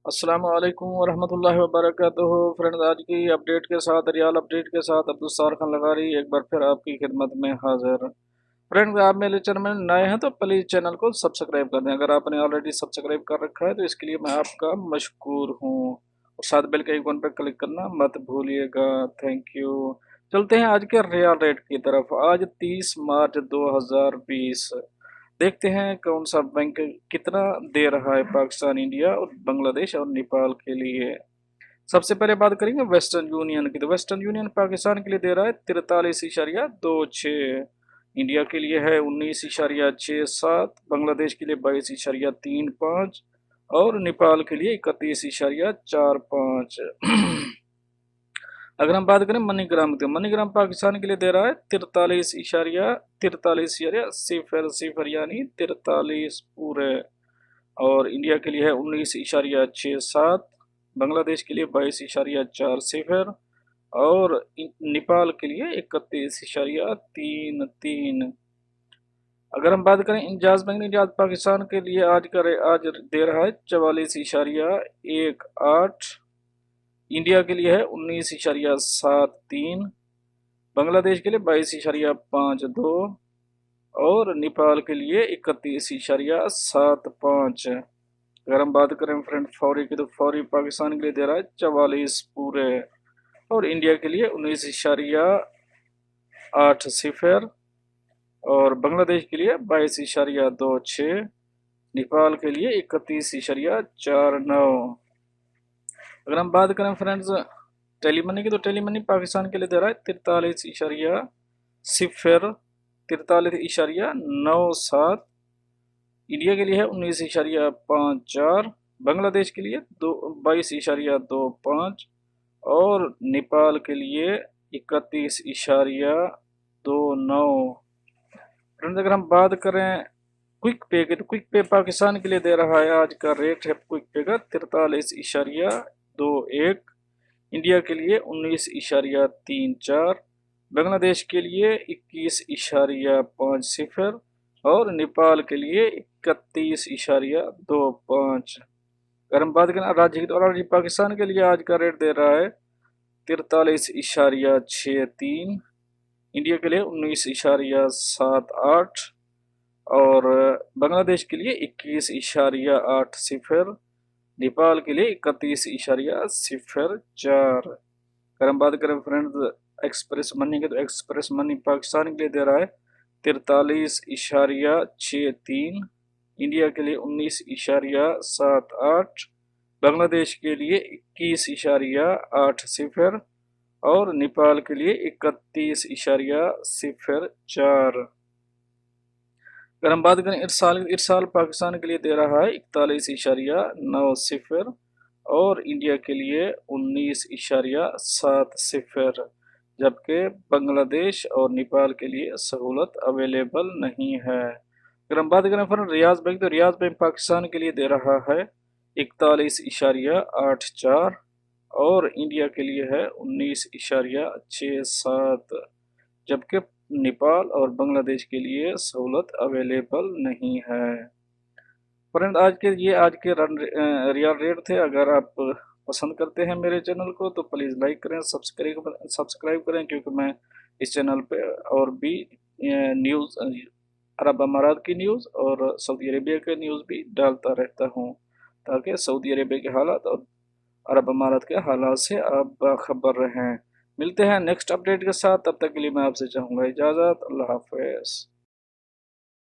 अस्सलाम वालेकुम वरहमतुल्लाहि वबरकातुहू। फ्रेंड्स, आज की अपडेट के साथ रियल अपडेट के साथ अब्दुल खान लगारी एक बार फिर आपकी खिदमत में हाजिर। फ्रेंड्स, आप मेरे चैनल में नए हैं तो प्लीज़ चैनल को सब्सक्राइब कर दें। अगर आपने ऑलरेडी सब्सक्राइब कर रखा है तो इसके लिए मैं आपका मशकूर हूँ। और साथ बेल के आइकन पर क्लिक करना मत भूलिएगा। Thank you. चलते हैं आज के रियल रेट की तरफ। आज 30 मार्च 2020। देखते हैं कौन सा बैंक कितना दे रहा है पाकिस्तान, इंडिया और बांग्लादेश और नेपाल के लिए। सबसे पहले बात करेंगे वेस्टर्न यूनियन की। तो वेस्टर्न यूनियन पाकिस्तान के लिए दे रहा है 43.26। इंडिया के लिए है 19.67। बांग्लादेश के लिए 22.35 और नेपाल के लिए 31.45। अगर हम बात करें मनीग्राम की, तो मनीग्राम पाकिस्तान के लिए दे रहा है 43.43 यानी 43 पूरे। और इंडिया के लिए है 19.67। बांग्लादेश के लिए 22.40 और नेपाल के लिए 31.33। अगर हम बात करें इंजाज बैंक, इंजाज पाकिस्तान के लिए आज दे रहा है 44.18। इंडिया के लिए है 19.73। बांग्लादेश के लिए 22.52 और नेपाल के लिए 31.75। अगर हम बात करें फ्रेंड फौरी की, तो फौरी पाकिस्तान के लिए दे रहा है 44 पूरे और इंडिया के लिए 19.80 और बांग्लादेश के लिए 22.26। नेपाल के लिए 31.49। अगर हम बात करें फ्रेंड्स टेली मनी की, तो टेली मनी पाकिस्तान के लिए दे रहा है 43.97। इंडिया के लिए है 19.54। बांग्लादेश के लिए 22.25 और नेपाल के लिए 31.29। फ्रेंड्स, अगर हम बात करें क्विक पे की, तो क्विक पे पाकिस्तान के लिए दे रहा है, आज का रेट है क्विक पे का 43.21। इंडिया के लिए 19.34। बांग्लादेश के लिए 21.50 और नेपाल के लिए 31.25। अगर हम बात करें राज्य की, तो राज्य पाकिस्तान के लिए आज का रेट दे रहा है 43.63। इंडिया के लिए 19.78 और बांग्लादेश के लिए 21.80। नेपाल के लिए 31.04। अगर हम बात करें फ्रेंड्स एक्सप्रेस मनी के, तो एक्सप्रेस मनी पाकिस्तान के लिए दे रहा है 43.63। इंडिया के लिए 19.78। बांग्लादेश के लिए 21.80 और नेपाल के लिए 31.04। अगर हम बात करें इरसाल, इरसाल पाकिस्तान के लिए दे रहा है 41.90 और इंडिया के लिए 19.70, जबकि बांग्लादेश और नेपाल के लिए सहूलत अवेलेबल नहीं है। अगर हम बात करें फिर रियाज बैंक, तो रियाज बैंक पाकिस्तान के लिए दे रहा है 41.84 और इंडिया के लिए है 19.67, जबकि नेपाल और बांग्लादेश के लिए सहूलत अवेलेबल नहीं है। फ्रेंड, आज के रियल रेट थे। अगर आप पसंद करते हैं मेरे चैनल को तो प्लीज़ लाइक करें, सब्सक्राइब करें, क्योंकि मैं इस चैनल पे और भी न्यूज़, अरब अमारात की न्यूज़ और सऊदी अरेबिया के न्यूज़ भी डालता रहता हूँ, ताकि सऊदी अरेबिया के हालात और अरब अमारात के हालात से आप बाखबर रहें। मिलते हैं नेक्स्ट अपडेट के साथ, तब तक के लिए मैं आपसे चाहूँगा इजाज़त। अल्लाह हाफ़िज़।